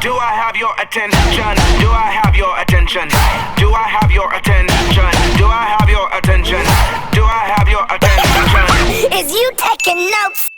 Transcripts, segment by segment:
Do I have your attention? Do I have your attention? Do I have your attention? Do I have your attention? Do I have your attention? Is you taking notes?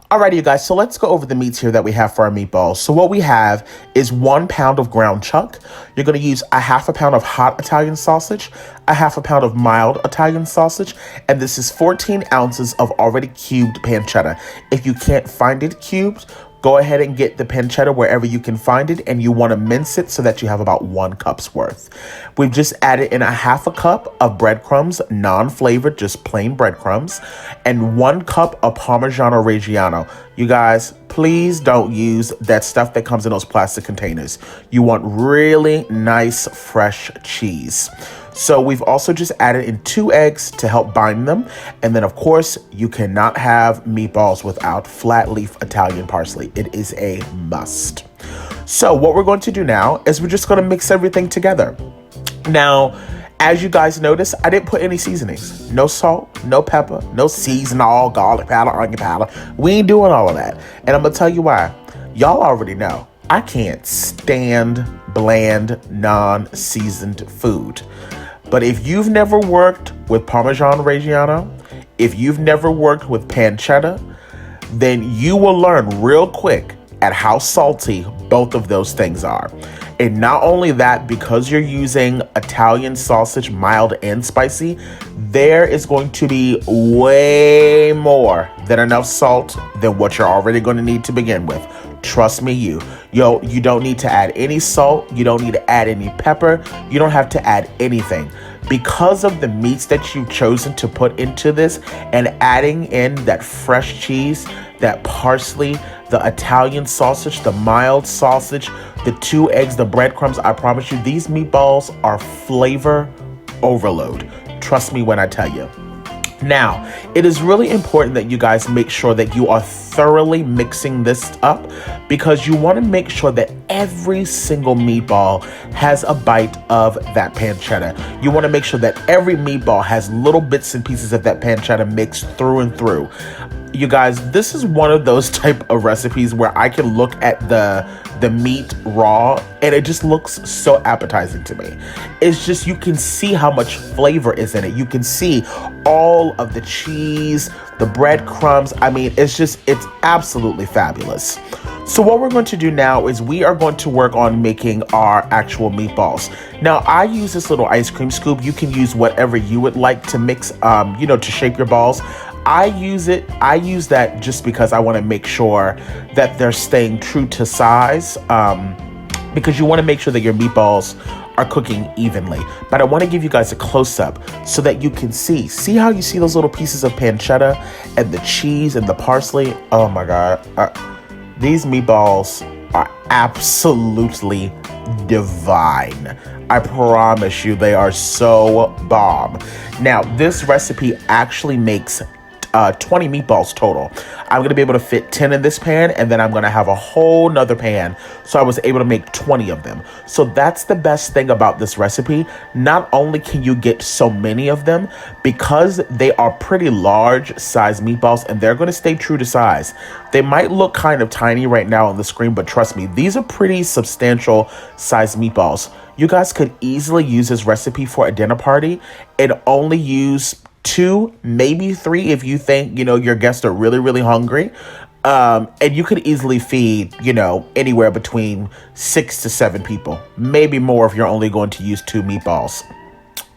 Alrighty, you guys, so let's go over the meats here that we have for our meatballs. So what we have is 1 pound of ground chuck. You're going to use a half a pound of hot Italian sausage, a half a pound of mild Italian sausage, and this is 14 ounces of already cubed pancetta. If you can't find it cubed, go ahead and get the pancetta wherever you can find it, and you want to mince it so that you have about 1 cup's worth. We've just added in a half a cup of breadcrumbs, non-flavored, just plain breadcrumbs, and 1 cup of Parmigiano Reggiano. You guys, please don't use that stuff that comes in those plastic containers. You want really nice, fresh cheese. So we've also just added in 2 eggs to help bind them. And then, of course, you cannot have meatballs without flat leaf Italian parsley. It is a must. So what we're going to do now is we're just going to mix everything together. Now, as you guys notice, I didn't put any seasonings. No salt, no pepper, no seasonal, garlic powder, onion powder. We ain't doing all of that. And I'm going to tell you why. Y'all already know. I can't stand bland, non-seasoned food. But if you've never worked with Parmigiano Reggiano, if you've never worked with pancetta, then you will learn real quick at how salty both of those things are. And not only that, because you're using Italian sausage, mild and spicy, there is going to be way more than enough salt than what you're already going to need to begin with. Trust me, you don't need to add any salt. You don't need to add any pepper. You don't have to add anything. Because of the meats that you've chosen to put into this and adding in that fresh cheese, that parsley, the Italian sausage, the mild sausage, the 2 eggs, the breadcrumbs, I promise you, these meatballs are flavor overload. Trust me when I tell you. Now, it is really important that you guys make sure that you are thoroughly mixing this up, because you want to make sure that every single meatball has a bite of that pancetta. You want to make sure that every meatball has little bits and pieces of that pancetta mixed through and through. You guys, this is one of those type of recipes where I can look at the meat raw and it just looks so appetizing to me. It's just, you can see how much flavor is in it. You can see all of the cheese, the breadcrumbs. I mean, it's absolutely fabulous. So what we're going to do now is we are going to work on making our actual meatballs. Now, I use this little ice cream scoop. You can use whatever you would like to mix, to shape your balls. I use that just because I want to make sure that they're staying true to size, because you want to make sure that your meatballs are cooking evenly. But I want to give you guys a close-up so that you can see how you see those little pieces of pancetta and the cheese and the parsley. Oh my God. These meatballs are absolutely divine. I promise you, they are so bomb. Now, this recipe actually makes 20 meatballs total. I'm going to be able to fit 10 in this pan, and then I'm going to have a whole nother pan. So I was able to make 20 of them. So that's the best thing about this recipe. Not only can you get so many of them, because they are pretty large size meatballs and they're going to stay true to size. They might look kind of tiny right now on the screen, but trust me, these are pretty substantial size meatballs. You guys could easily use this recipe for a dinner party and only use 2, maybe 3 if you think, your guests are really, really hungry. And you could easily feed, anywhere between 6 to 7 people, maybe more if you're only going to use 2 meatballs.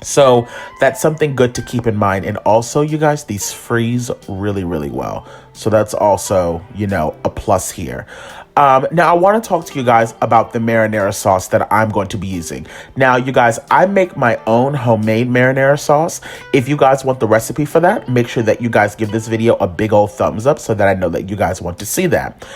So that's something good to keep in mind. And also, you guys, these freeze really, really well. So that's also, a plus here. Now, I want to talk to you guys about the marinara sauce that I'm going to be using. Now, you guys, I make my own homemade marinara sauce. If you guys want the recipe for that, make sure that you guys give this video a big old thumbs up so that I know that you guys want to see that.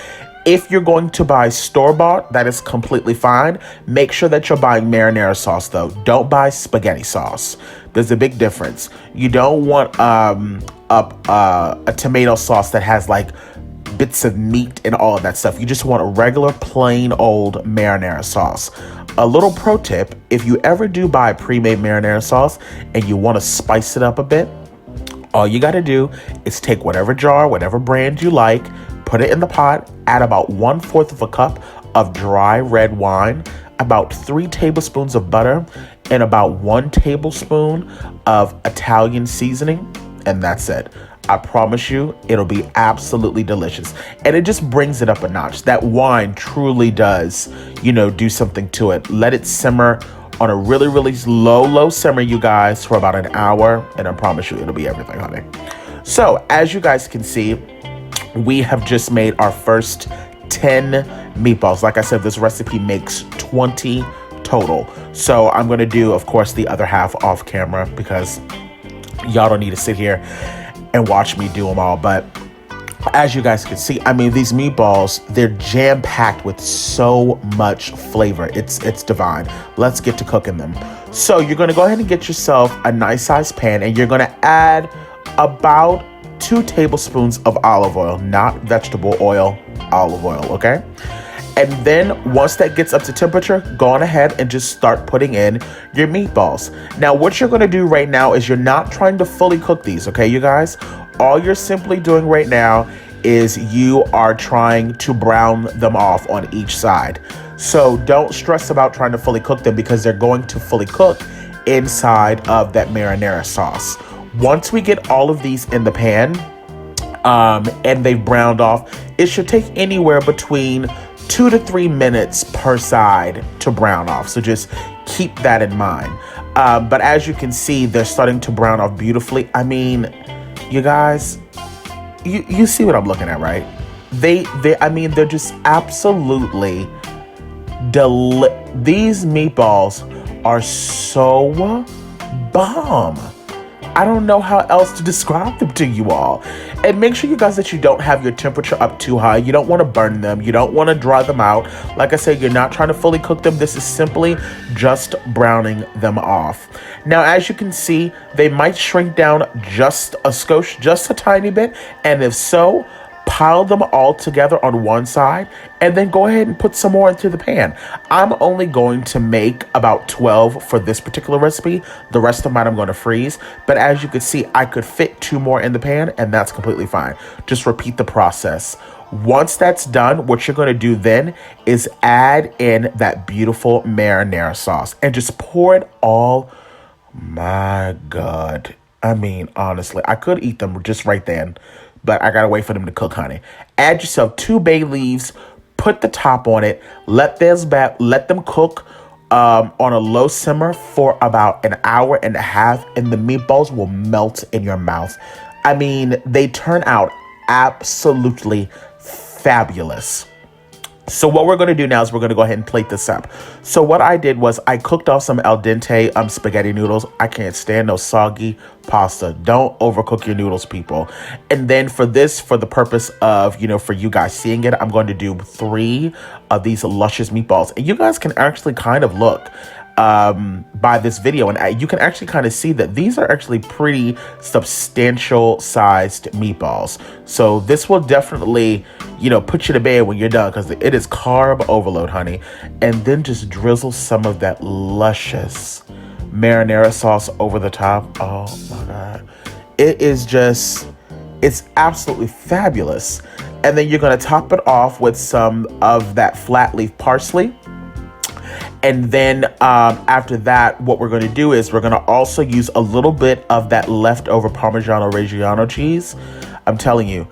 If you're going to buy store-bought, that is completely fine. Make sure that you're buying marinara sauce, though. Don't buy spaghetti sauce. There's a big difference. You don't want a tomato sauce that has like bits of meat and all of that stuff. You just want a regular plain old marinara sauce. A little pro tip, if you ever do buy pre-made marinara sauce and you want to spice it up a bit, all you got to do is take whatever jar, whatever brand you like, put it in the pot, add about 1/4 of a cup of dry red wine, about 3 tablespoons of butter, and about 1 tablespoon of Italian seasoning, and that's it. I promise you, it'll be absolutely delicious. And it just brings it up a notch. That wine truly does, do something to it. Let it simmer on a really, really low simmer, you guys, for about an hour, and I promise you, it'll be everything, honey. So, as you guys can see, we have just made our first 10 meatballs. Like I said, this recipe makes 20 total. So I'm going to do, of course, the other half off camera because y'all don't need to sit here and watch me do them all. But as you guys can see, I mean, these meatballs, they're jam-packed with so much flavor. It's divine. Let's get to cooking them. So you're going to go ahead and get yourself a nice sized pan, and you're going to add about 2 tablespoons of olive oil, not vegetable oil, olive oil, okay? And then once that gets up to temperature, go on ahead and just start putting in your meatballs. Now, what you're gonna do right now is you're not trying to fully cook these, okay, you guys? All you're simply doing right now is you are trying to brown them off on each side. So don't stress about trying to fully cook them because they're going to fully cook inside of that marinara sauce. Once we get all of these in the pan and they've browned off, it should take anywhere between 2 to 3 minutes per side to brown off. So just keep that in mind. But as you can see, they're starting to brown off beautifully. I mean, you guys, you see what I'm looking at, right? They're just absolutely these meatballs are so bomb. I don't know how else to describe them to you all. And make sure, you guys, that you don't have your temperature up too high. You don't want to burn them. You don't want to dry them out. Like I said, you're not trying to fully cook them. This is simply just browning them off. Now, as you can see, they might shrink down just a skosh, just a tiny bit. And if so, pile them all together on one side and then go ahead and put some more into the pan. I'm only going to make about 12 for this particular recipe. The rest of mine I'm going to freeze. But as you can see, I could fit 2 more in the pan and that's completely fine. Just repeat the process. Once that's done, what you're going to do then is add in that beautiful marinara sauce and just pour it all. My God. I mean, honestly, I could eat them just right then, but I gotta wait for them to cook, honey. Add yourself 2 bay leaves, put the top on it, let them cook on a low simmer for about an hour and a half, and the meatballs will melt in your mouth. I mean, they turn out absolutely fabulous. So what we're going to do now is we're going to go ahead and plate this up. So what I did was I cooked off some al dente spaghetti noodles. I can't stand no soggy pasta. Don't overcook your noodles, people. And then for the purpose of, for you guys seeing it, I'm going to do 3 of these luscious meatballs. And you guys can actually kind of look by this video, and you can actually kind of see that these are actually pretty substantial sized meatballs. So this will definitely, put you to bed when you're done because it is carb overload, honey. And then just drizzle some of that luscious marinara sauce over the top. Oh my God. It's absolutely fabulous. And then you're going to top it off with some of that flat leaf parsley. And then after that, what we're going to do is we're going to also use a little bit of that leftover Parmigiano Reggiano cheese. I'm telling you,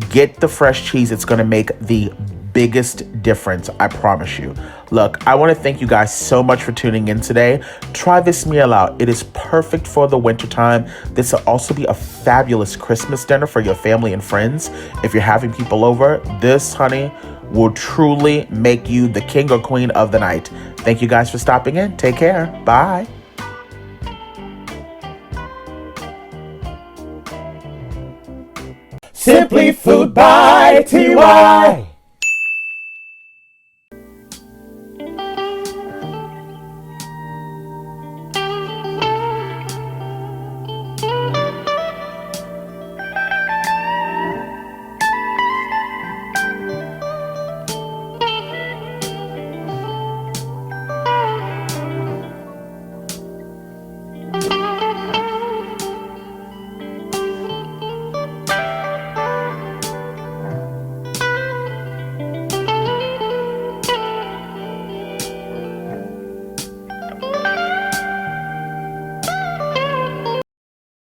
get the fresh cheese. It's going to make the biggest difference, I promise you. Look, I want to thank you guys so much for tuning in today. Try this meal out. It is perfect for the wintertime. This will also be a fabulous Christmas dinner for your family and friends. If you're having people over, this, honey, will truly make you the king or queen of the night. Thank you guys for stopping in. Take care. Bye. Simply Food by TY.